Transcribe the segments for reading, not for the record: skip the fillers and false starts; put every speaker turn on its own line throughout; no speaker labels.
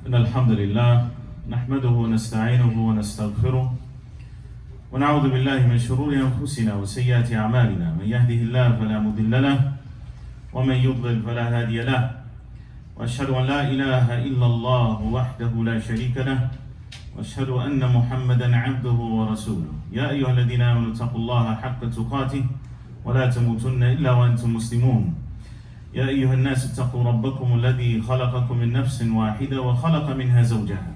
إن الحمد لله نحمده ونستعينه ونستغفره ونعوذ بالله من شرور أنفسنا وسيئات أعمالنا. من يهده الله فلا مضل له ومن يضلل فلا هادي له، وأشهد أن لا إله إلا الله وحده لا شريك له، وأشهد أن محمدا عبده ورسوله. يا أيها الذين آمنوا اتقوا الله حق تقاته ولا تموتن إلا وأنتم مسلمون. يا أيها الناس اتقوا ربكم الذي خلقكم من نفس واحدة وخلق منها زوجها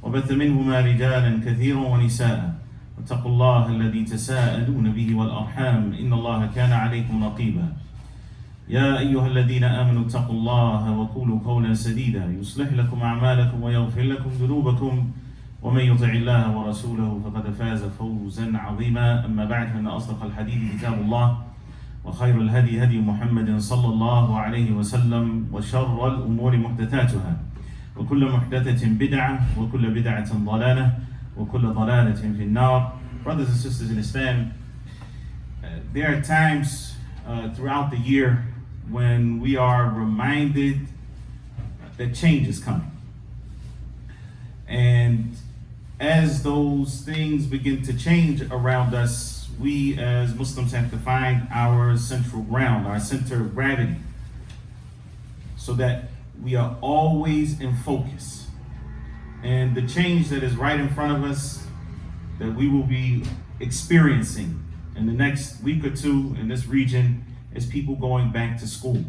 وبث منهما رجالا كثيرا ونساء، واتقوا الله الذي تساءلون به والأرحام إن الله كان عليكم رقيبا. يا أيها الذين آمنوا اتقوا الله وقولوا قولا سديدا يصلح لكم أعمالكم ويغفر لكم ذنوبكم، ومن يطع الله ورسوله فقد فاز فوزا عظيما. أما بعد، فإن أصدق الحديث كتاب الله، وخير الهدي هدي محمد صلى الله عليه وسلم، وشر الأمور محدثاتها، وكل محدثة بدعة، وكل بدعة ضلالة، وكل ضلالة في النار. Brothers and sisters in Islam, there are times throughout the year when we are reminded that change is coming. And as those things begin to change around us, we as Muslims have to find our central ground, our center of gravity, so that we are always in focus. And the change that is right in front of us, that we will be experiencing in the next week or two in this region, is people going back to school.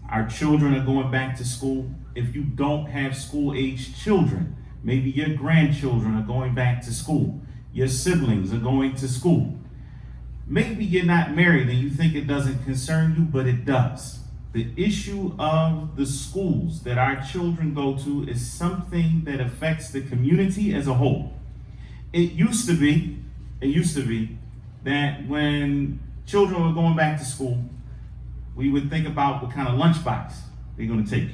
Our children are going back to school. If you don't have school-aged children, maybe your grandchildren are going back to school. Your siblings are going to school. Maybe you're not married and you think it doesn't concern you, but it does. The issue of the schools that our children go to is something that affects the community as a whole. It used to be that when children were going back to school, we would think about what kind of lunchbox they're going to take.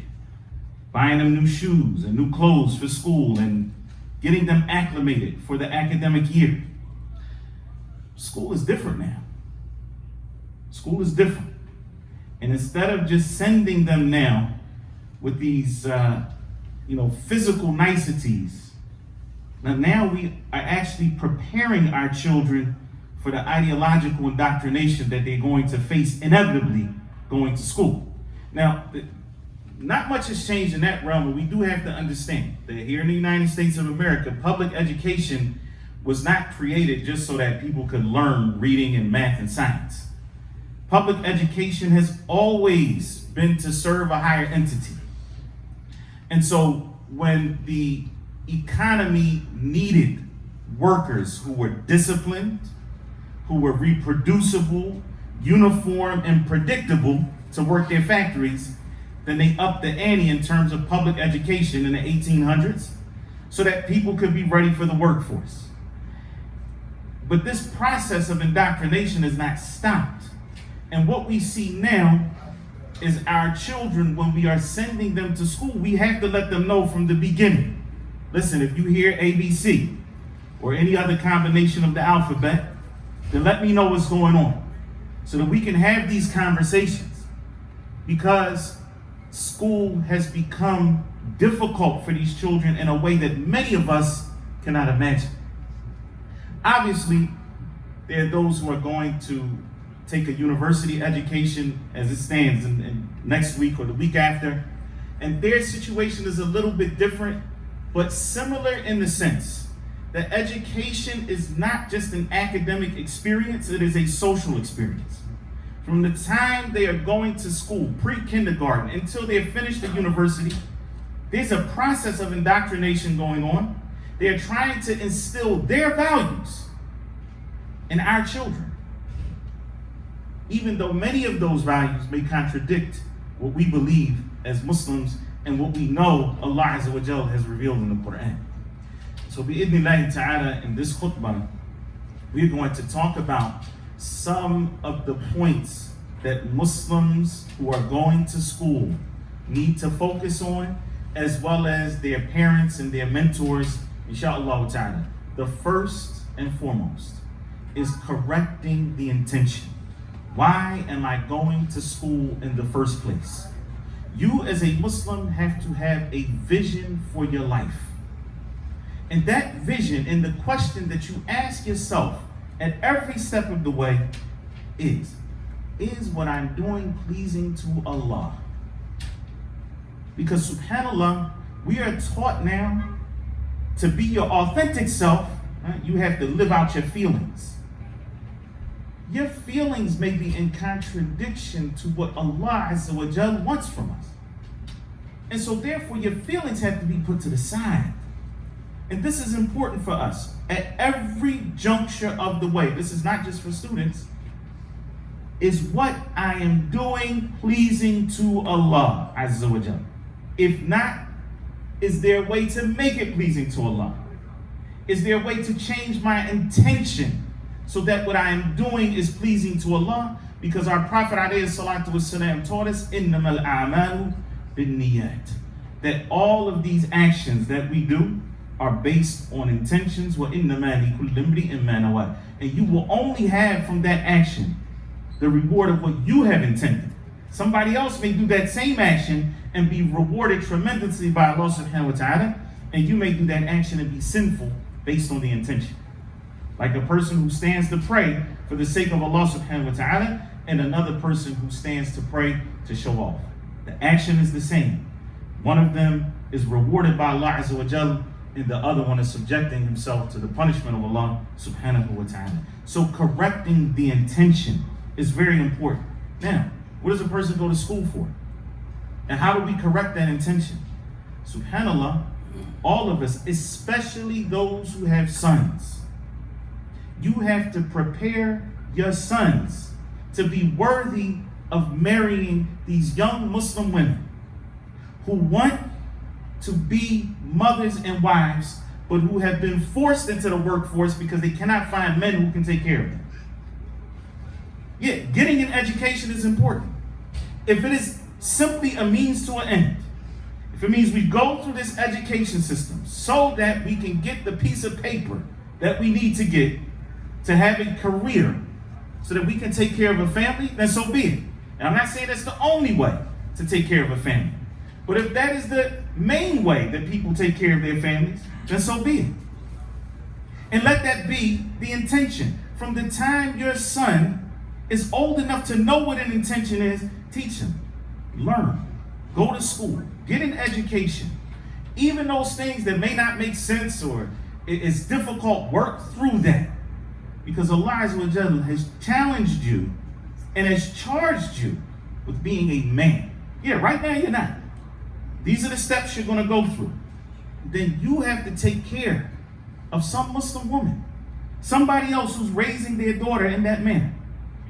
Buying them new shoes and new clothes for school and getting them acclimated for the academic year. School is different now. School is different. And instead of just sending them now with these physical niceties, now we are actually preparing our children for the ideological indoctrination that they're going to face inevitably going to school. Now, not much has changed in that realm, but we do have to understand that here in the United States of America, public education was not created just so that people could learn reading and math and science. Public education has always been to serve a higher entity. And so when the economy needed workers who were disciplined, who were reproducible, uniform, and predictable to work their factories, then they upped the ante in terms of public education in the 1800s so that people could be ready for the workforce. But this process of indoctrination is not stopped. And what we see now is our children, when we are sending them to school, we have to let them know from the beginning. Listen, if you hear ABC or any other combination of the alphabet, then let me know what's going on so that we can have these conversations, because school has become difficult for these children in a way that many of us cannot imagine. Obviously, there are those who are going to take a university education as it stands in next week or the week after, and their situation is a little bit different, but similar in the sense that education is not just an academic experience, it is a social experience. From the time they are going to school, pre-kindergarten, until they have finished the university, there's a process of indoctrination going on. They're trying to instill their values in our children, even though many of those values may contradict what we believe as Muslims and what we know Allah Azza wa Jal has revealed in the Quran. So bi'idhnillahi ta'ala, in this khutbah, we're going to talk about some of the points that Muslims who are going to school need to focus on, as well as their parents and their mentors, inshallah ta'ala. The first and foremost is correcting the intention. Why am I going to school in the first place? You as a Muslim have to have a vision for your life. And that vision, and the question that you ask yourself at every step of the way is what I'm doing pleasing to Allah? Because subhanAllah, we are taught now to be your authentic self, right? You have to live out your feelings. Your feelings may be in contradiction to what Allah Azza wa Jal wants from us. And so therefore your feelings have to be put to the side. And this is important for us at every juncture of the way. This is not just for students. Is what I am doing pleasing to Allah Azza wa Jal? If not, is there a way to make it pleasing to Allah? Is there a way to change my intention so that what I am doing is pleasing to Allah? Because our Prophet ﷺ taught us, إِنَّمَا الْأَعْمَالُ بِالنِّيَّاتِ, that all of these actions that we do are based on intentions. وَإِنَّمَا لِكُلِّ امْرِئٍ مَّا نَوَىٰ, and you will only have from that action the reward of what you have intended. Somebody else may do that same action and be rewarded tremendously by Allah subhanahu wa ta'ala, and you may do that action and be sinful based on the intention. Like a person who stands to pray for the sake of Allah subhanahu wa ta'ala, and another person who stands to pray to show off. The action is the same. One of them is rewarded by Allah Azza wa Jal, and the other one is subjecting himself to the punishment of Allah subhanahu wa ta'ala. So correcting the intention is very important. Now, what does a person go to school for? And how do we correct that intention? SubhanAllah, all of us, especially those who have sons, you have to prepare your sons to be worthy of marrying these young Muslim women who want to be mothers and wives, but who have been forced into the workforce because they cannot find men who can take care of them. Yeah, getting an education is important. If it is simply a means to an end, if it means we go through this education system so that we can get the piece of paper that we need to get to have a career so that we can take care of a family, then so be it. And I'm not saying that's the only way to take care of a family. But if that is the main way that people take care of their families, then so be it. And let that be the intention. From the time your son is old enough to know what an intention is, teach him. Learn. Go to school. Get an education. Even those things that may not make sense or it's difficult, work through that. Because Allah Azza wa Jalla has challenged you and has charged you with being a man. Yeah, right now you're not. These are the steps you're going to go through. Then you have to take care of some Muslim woman, somebody else who's raising their daughter in that manner,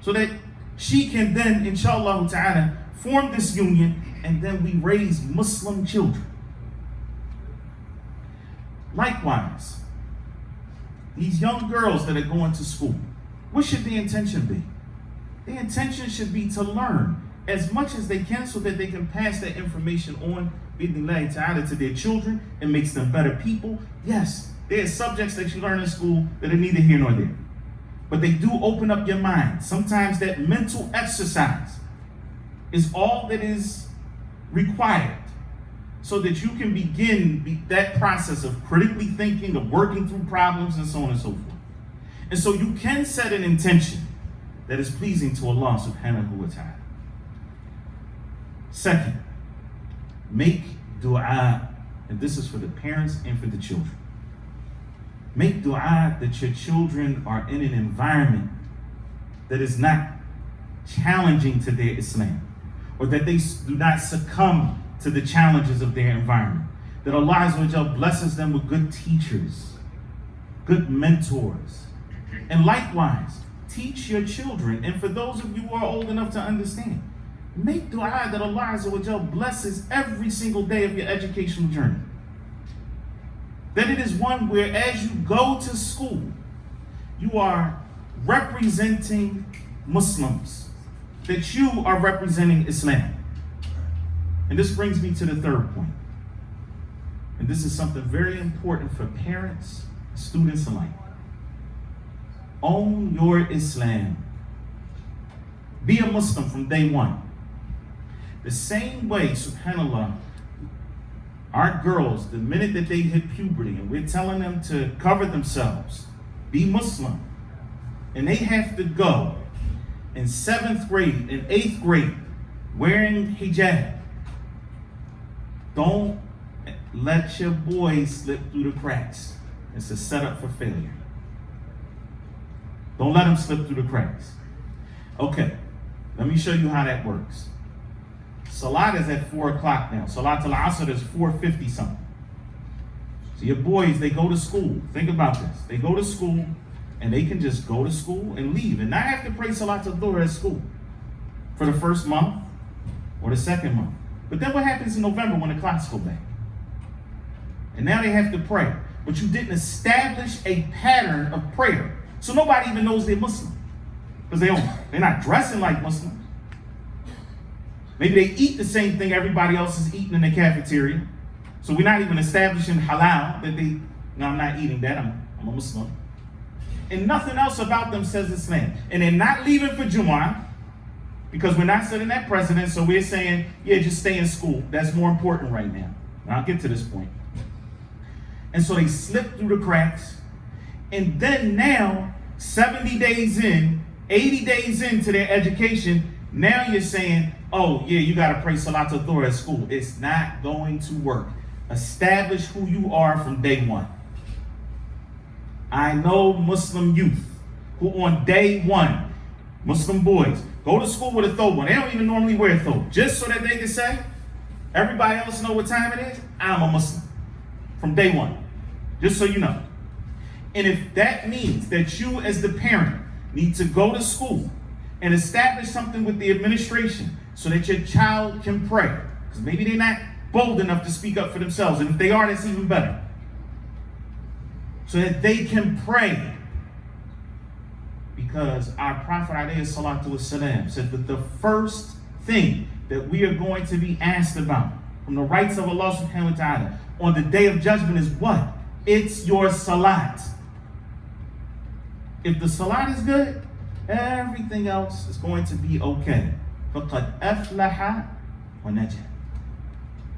so that she can then, inshallah ta'ala, form this union, and then we raise Muslim children. Likewise, these young girls that are going to school, what should the intention be? The intention should be to learn as much as they can so that they can pass that information on, bi'idhnillahi ta'ala, to their children. It makes them better people. Yes, there are subjects that you learn in school that are neither here nor there, but they do open up your mind. Sometimes that mental exercise is all that is required so that you can begin that process of critically thinking, of working through problems, and so on and so forth. And so you can set an intention that is pleasing to Allah subhanahu wa ta'ala. Second, make dua, and this is for the parents and for the children. Make dua that your children are in an environment that is not challenging to their Islam, or that they do not succumb to the challenges of their environment. That Allah Azza wa Jalla blesses them with good teachers, good mentors. And likewise, teach your children, and for those of you who are old enough to understand, make dua that Allah Azza wa Jalla blesses every single day of your educational journey. That it is one where as you go to school, you are representing Muslims, that you are representing Islam. And this brings me to the third point. And this is something very important for parents, students alike. Own your Islam. Be a Muslim from day one. The same way, subhanAllah, our girls, the minute that they hit puberty and we're telling them to cover themselves, be Muslim, and they have to go in 7th grade and 8th grade wearing hijab, don't let your boys slip through the cracks. It's a setup for failure. Don't let them slip through the cracks. Okay, let me show you how that works. Salat is at 4 o'clock now. Salat al-Asr is 4:50 something. So your boys, they go to school. Think about this. They go to school and they can just go to school and leave and not have to pray Salat al-Dhuhr at school for the first month or the second month. But then what happens in November when the clocks go back? And now they have to pray. But you didn't establish a pattern of prayer. So nobody even knows they're Muslim. Because they're not dressing like Muslims. Maybe they eat the same thing everybody else is eating in the cafeteria. So we're not even establishing halal, that I'm not eating that, I'm a Muslim. And nothing else about them says Islam. And they're not leaving for Jumu'ah, because we're not setting that precedent, so we're saying, yeah, just stay in school. That's more important right now. And I'll get to this point. And so they slip through the cracks. And then now, 70 days in, 80 days into their education, now you're saying, oh yeah, you gotta pray Salat al-Dhuhr at school. It's not going to work. Establish who you are from day one. I know Muslim youth who on day one, Muslim boys, go to school with a thobe on. They don't even normally wear a thobe, just so that they can say, everybody else know what time it is, I'm a Muslim. From day one, just so you know. And if that means that you as the parent need to go to school and establish something with the administration so that your child can pray, because maybe they're not bold enough to speak up for themselves, and if they are, that's even better, so that they can pray. Because our Prophet alayhi salatu wasalam said that the first thing that we are going to be asked about from the rights of Allah subhanahu wa ta'ala on the day of judgment is what? It's your salat. If the salat is good, everything else is going to be okay. فَقَدْ أَفْلَحَ وَنَجَى.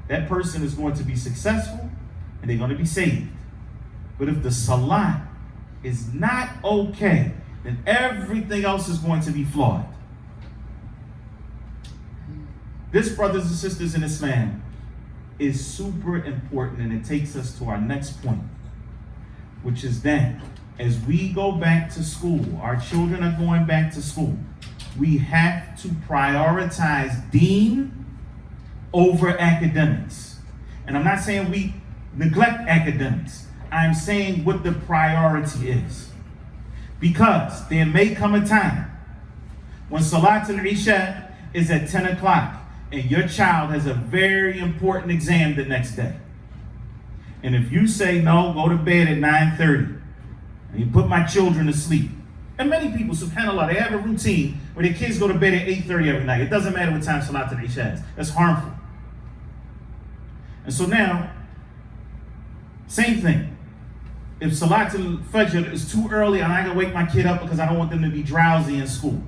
That person is going to be successful and they're going to be saved. But if the salat is not okay, then everything else is going to be flawed. This, brothers and sisters in Islam, is super important, and it takes us to our next point, which is that as we go back to school, our children are going back to school, we have to prioritize deen over academics. And I'm not saying we neglect academics. I'm saying what the priority is. Because there may come a time when Salat al-Isha is at 10 o'clock and your child has a very important exam the next day. And if you say, no, go to bed at 9:30, and you put my children to sleep. And many people, subhanAllah, they have a routine where their kids go to bed at 8:30 every night. It doesn't matter what time Salat al-Isha is. That's harmful. And so now, same thing. If Salat al-Fajr is too early and I can wake my kid up because I don't want them to be drowsy in school.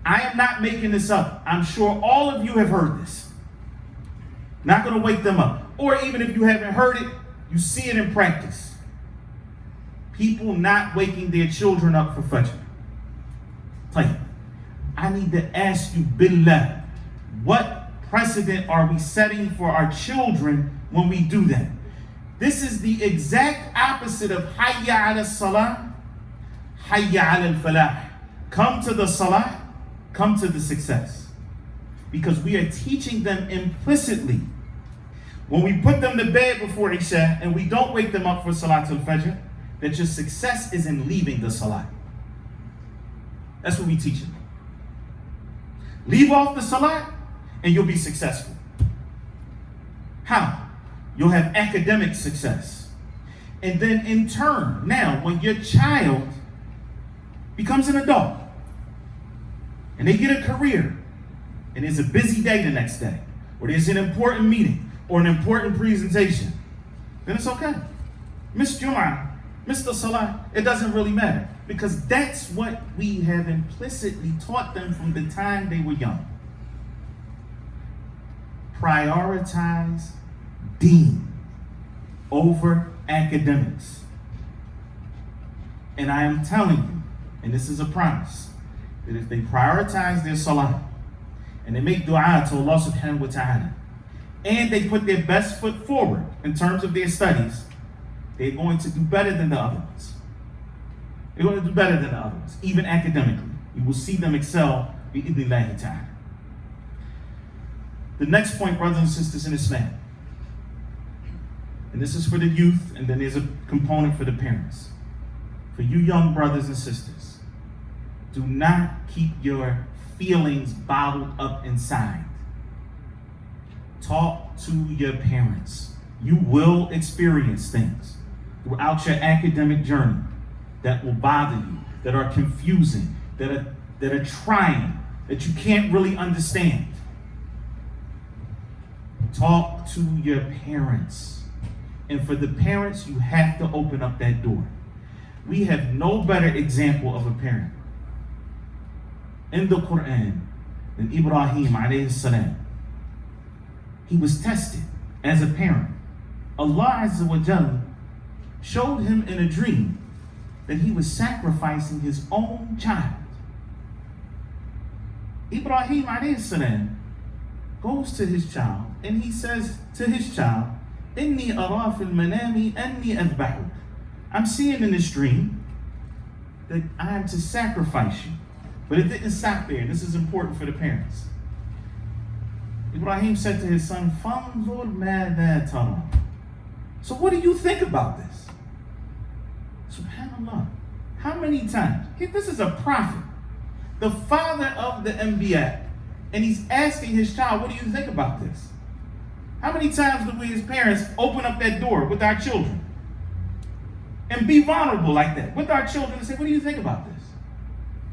I am not making this up. I'm sure all of you have heard this. Not going to wake them up. Or even if you haven't heard it, you see it in practice. People not waking their children up for Fajr. Tahir, I need to ask you, billah, what precedent are we setting for our children when we do that? This is the exact opposite of hayya ala salah, hayya ala al-falah. Come to the salah, come to the success. Because we are teaching them implicitly. When we put them to bed before Isha and we don't wake them up for Salatul Fajr, that your success is in leaving the salah. That's what we teach them. Leave off the salah and you'll be successful. How? You'll have academic success. And then in turn, now when your child becomes an adult and they get a career and there's a busy day the next day, or there's an important meeting or an important presentation, then it's okay. Miss Jum'ah, Mr. Salah, it doesn't really matter, because that's what we have implicitly taught them from the time they were young. prioritize deen over academics. And I am telling you, and this is a promise, that if they prioritize their salah, and they make dua to Allah subhanahu wa ta'ala, and they put their best foot forward in terms of their studies, they're going to do better than the other ones. They're going to do better than the other ones, even academically. You will see them excel bi-idhnillahi ta'ala. The next point, brothers and sisters in Islam, and this is for the youth, and then there's a component for the parents. For you young brothers and sisters, do not keep your feelings bottled up inside. Talk to your parents. You will experience things throughout your academic journey that will bother you, that are confusing, that are trying, that you can't really understand. Talk to your parents. And for the parents, you have to open up that door. We have no better example of a parent in the Quran than Ibrahim alayhi salam. He was tested as a parent. Allah Azza wa Jalla showed him in a dream that he was sacrificing his own child. Ibrahim alayhi salam goes to his child and he says to his child, Inni ara fil manami anni adbahuk. I'm seeing in this dream that I am to sacrifice you. But it didn't stop there. This is important for the parents. Ibrahim said to his son, Fanzur madha tara. So what do you think about this? SubhanAllah. How many times? This is a prophet, the father of the Anbiya, and he's asking his child, what do you think about this? How many times do we as parents open up that door with our children and be vulnerable like that with our children and say, what do you think about this?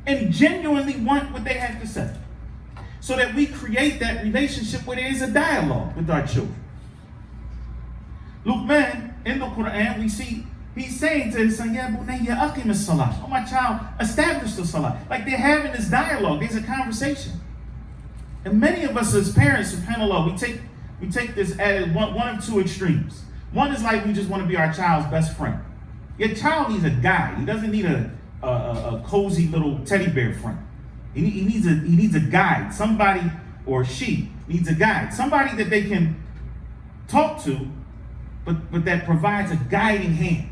And genuinely want what they have to say, so that we create that relationship where there is a dialogue with our children. Luqman, in the Quran, we see he's saying to his son, Ya bunayya aqim as-salah. Oh, my child, establish the salah. Like they're having this dialogue, there's a conversation. And many of us as parents, subhanAllah, we take this as one of two extremes. One is like we just want to be our child's best friend. Your child needs a guide. He doesn't need a cozy little teddy bear friend. He needs a guide. Somebody, or she needs a guide. Somebody that they can talk to, but that provides a guiding hand.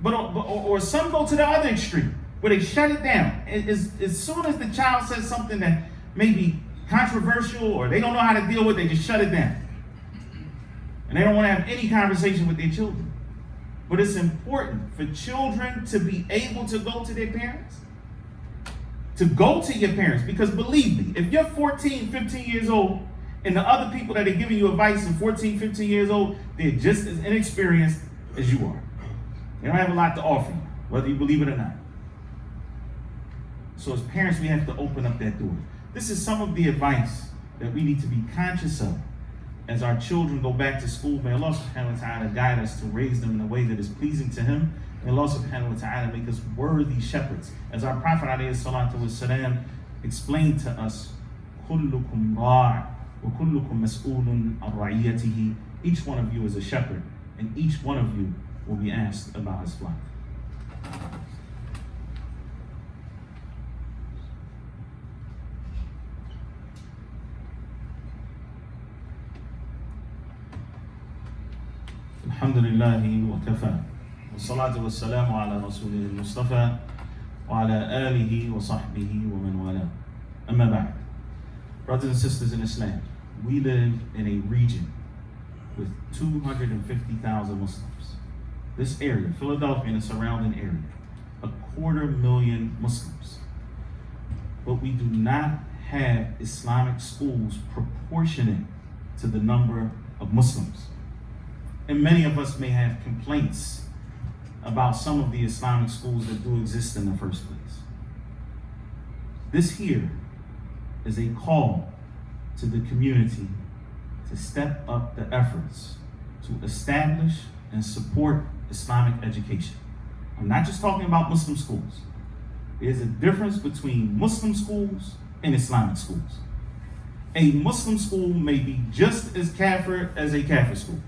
Or some go to the other extreme, where they shut it down. As soon as the child says something that may be controversial or they don't know how to deal with, they just shut it down. And they don't want to have any conversation with their children. But it's important for children to be able to go to their parents, to go to your parents, because believe me, if you're 14, 15 years old, and the other people that are giving you advice are 14, 15 years old, they're just as inexperienced as you are. They don't have a lot to offer you, whether you believe it or not. So as parents, we have to open up that door. This is some of the advice that we need to be conscious of as our children go back to school. May Allah subhanahu wa ta'ala guide us to raise them in a way that is pleasing to Him. May Allah subhanahu wa ta'ala make us worthy shepherds. As our Prophet alayhi salatu wasalam explained to us, كُلُّكُمْ رَاعٍ وَكُلُّكُمْ مَسْئُولٌ عَنْ رَعِيَّتِهِ. Each one of you is a shepherd, and each one of you will be asked about his flock. Alhamdulillahi wa kafa. Wassalatu wassalamu ala rasulih al-Mustafa wa ala alihi wa sahbihi wa man wala. Amma ba'd. Brothers and sisters in Islam, we live in a region with 250,000 Muslims. This area, Philadelphia and the surrounding area, 250,000 Muslims. But we do not have Islamic schools proportionate to the number of Muslims. And many of us may have complaints about some of the Islamic schools that do exist in the first place. This here is a call to the community to step up the efforts to establish and support Islamic education. I'm not just talking about Muslim schools. There's a difference between Muslim schools and Islamic schools. A Muslim school may be just as kafir as a kafir school.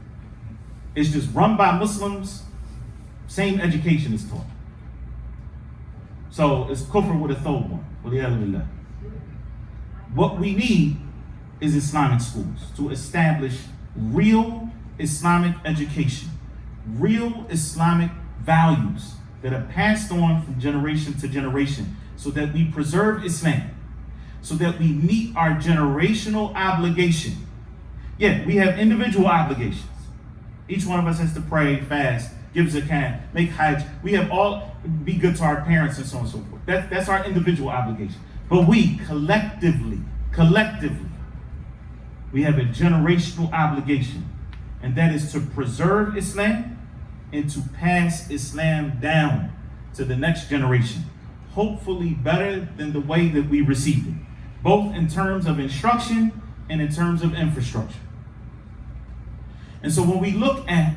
It's just run by Muslims, same education is taught. So it's kufr with a third one. What we need is Islamic schools to establish real Islamic education, real Islamic values that are passed on from generation to generation, so that we preserve Islam, so that we meet our generational obligation. Yeah, we have individual obligations. Each one of us has to pray, fast, give zakat, make hajj. We have all be good to our parents and so on and so forth. That's our individual obligation. But we collectively, we have a generational obligation, and that is to preserve Islam and to pass Islam down to the next generation, hopefully better than the way that we received it, both in terms of instruction and in terms of infrastructure. And so when we look at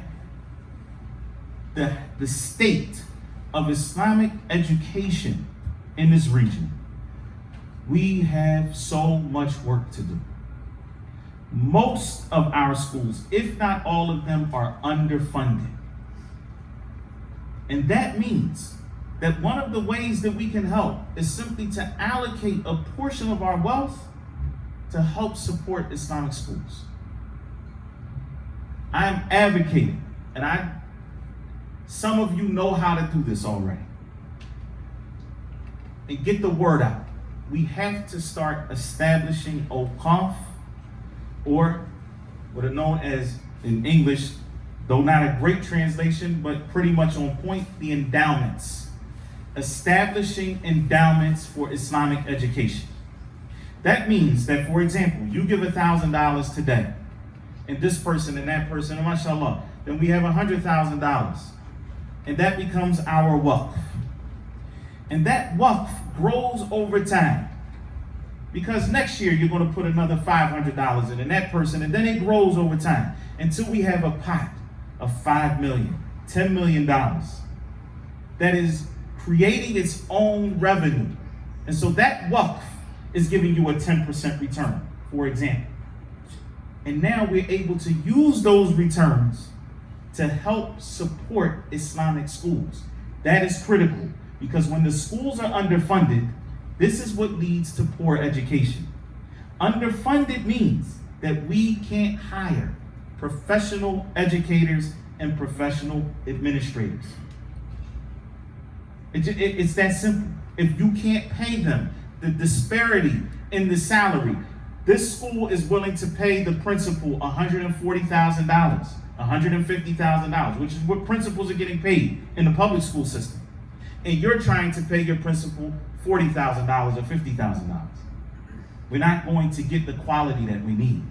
the state of Islamic education in this region, we have so much work to do. Most of our schools, if not all of them, are underfunded. And that means that one of the ways that we can help is simply to allocate a portion of our wealth to help support Islamic schools. I'm advocating, and some of you know how to do this already. And get the word out. We have to start establishing awqaf, or what are known as, in English, though not a great translation, but pretty much on point, the endowments. Establishing endowments for Islamic education. That means that, for example, you give $1,000 today, and this person and that person, and mashallah, then we have $100,000. And that becomes our waqf. And that waqf grows over time. Because next year you're going to put another $500 in, and that person, and then it grows over time until we have a pot of $5 million, $10 million that is creating its own revenue. And so that waqf is giving you a 10% return, for example. And now we're able to use those returns to help support Islamic schools. That is critical, because when the schools are underfunded, this is what leads to poor education. Underfunded means that we can't hire professional educators and professional administrators. It's that simple. If you can't pay them, the disparity in the salary, this school is willing to pay the principal $140,000, $150,000, which is what principals are getting paid in the public school system. And you're trying to pay your principal $40,000 or $50,000. We're not going to get the quality that we need.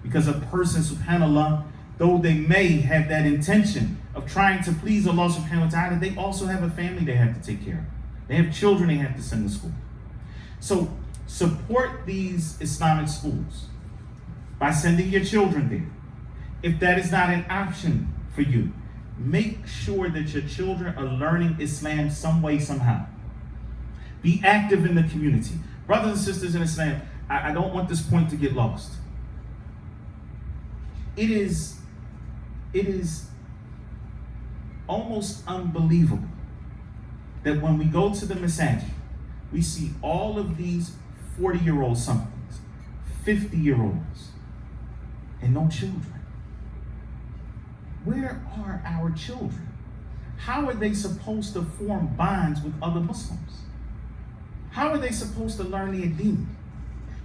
Because a person, subhanAllah, though they may have that intention of trying to please Allah subhanahu wa ta'ala, they also have a family they have to take care of. They have children they have to send to school. So support these Islamic schools by sending your children there. If that is not an option for you, make sure that your children are learning Islam some way, somehow. Be active in the community. Brothers and sisters in Islam, I don't want this point to get lost. It is almost unbelievable that when we go to the masajid, we see all of these 40-year-old somethings, 50-year-olds, and no children. Where are our children? How are they supposed to form bonds with other Muslims? How are they supposed to learn their deen?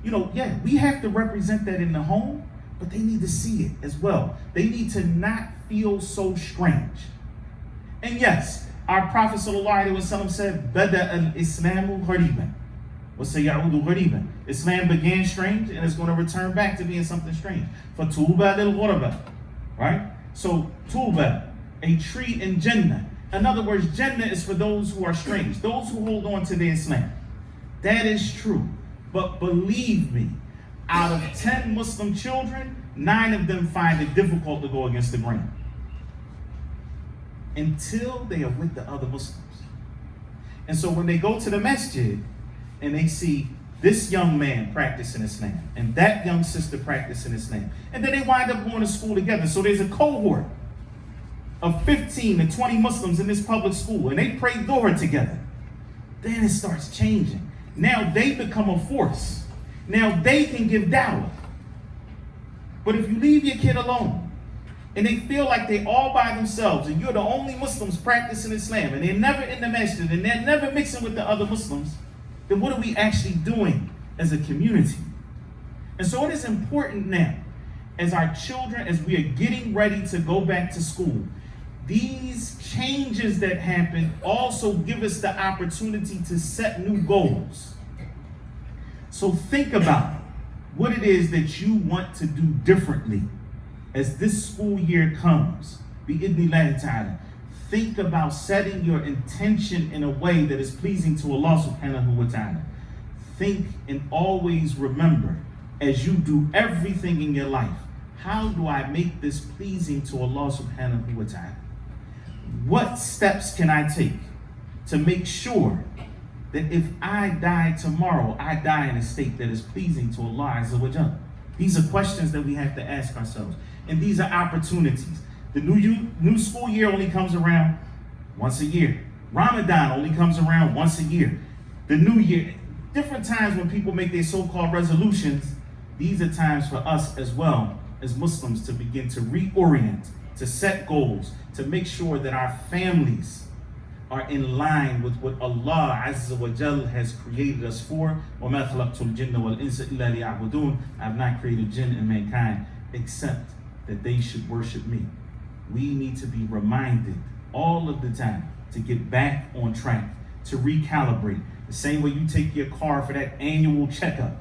Yeah, we have to represent that in the home, but they need to see it as well. They need to not feel so strange. And yes, our Prophet ﷺ said, "Bada al-Islamu ghariban, wa sayaudu ghariban." Islam began strange, and it's going to return back to being something strange. Fatuba lil-ghuraba, right? So, tuba, a tree in Jannah. In other words, Jannah is for those who are strange, those who hold on to their Islam. That is true. But believe me, out of 10 Muslim children, 9 of them find it difficult to go against the grain until they are with the other Muslims. And so when they go to the masjid and they see this young man practicing Islam and that young sister practicing Islam. And then they wind up going to school together. So there's a cohort of 15 to 20 Muslims in this public school, and they pray Dhuhr together. Then it starts changing. Now they become a force. Now they can give dawah. But if you leave your kid alone, and they feel like they're all by themselves, and you're the only Muslims practicing Islam, and they're never in the masjid, and they're never mixing with the other Muslims, then what are we actually doing as a community? And so it is important now, as our children, as we are getting ready to go back to school, these changes that happen also give us the opportunity to set new goals. So think about what it is that you want to do differently as this school year comes. Bi-idhnillahi ta'ala. Think about setting your intention in a way that is pleasing to Allah subhanahu wa ta'ala. Think and always remember, as you do everything in your life, how do I make this pleasing to Allah subhanahu wa ta'ala? What steps can I take to make sure that if I die tomorrow, I die in a state that is pleasing to Allah Azza wa Jalla? These are questions that we have to ask ourselves. And these are opportunities. The new school year only comes around once a year. Ramadan only comes around once a year. The new year, different times when people make their so-called resolutions, these are times for us as well as Muslims to begin to reorient, to set goals, to make sure that our families are in line with what Allah Azza wa Jal has created us for. وَمَا خَلَقْتُ الْجِنَّ وَالْإِنسَ إِلَّا لِيَعْبُدُونَ. I have not created jinn and mankind except that they should worship me. We need to be reminded all of the time to get back on track, to recalibrate. The same way you take your car for that annual checkup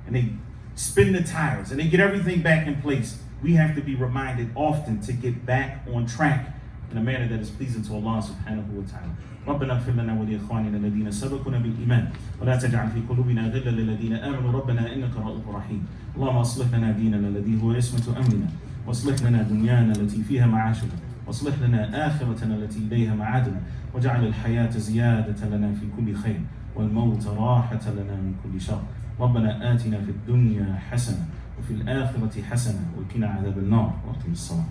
and they spin the tires and they get everything back in place. We have to be reminded often to get back on track in a manner that is pleasing to Allah subhanahu wa ta'ala. ربنا اغفر لنا ولإخواننا الذين سبقونا بالإيمان ولا تجعل في قلوبنا غلا للذين آمنوا ربنا إنك رؤوف رحيم. اللهم أصلح لنا ديننا الذي هو عصمة أمرنا واصلح لنا دنيانا التي فيها معاشنا واصلح لنا آخرتنا التي إليها معادنا واجعل الحياة زيادة لنا في كل خير والموت راحة لنا من كل شر. ربنا آتنا في الدنيا حسنة وفي الآخرة حسنة وقنا عذاب النار وأقم الصلاة.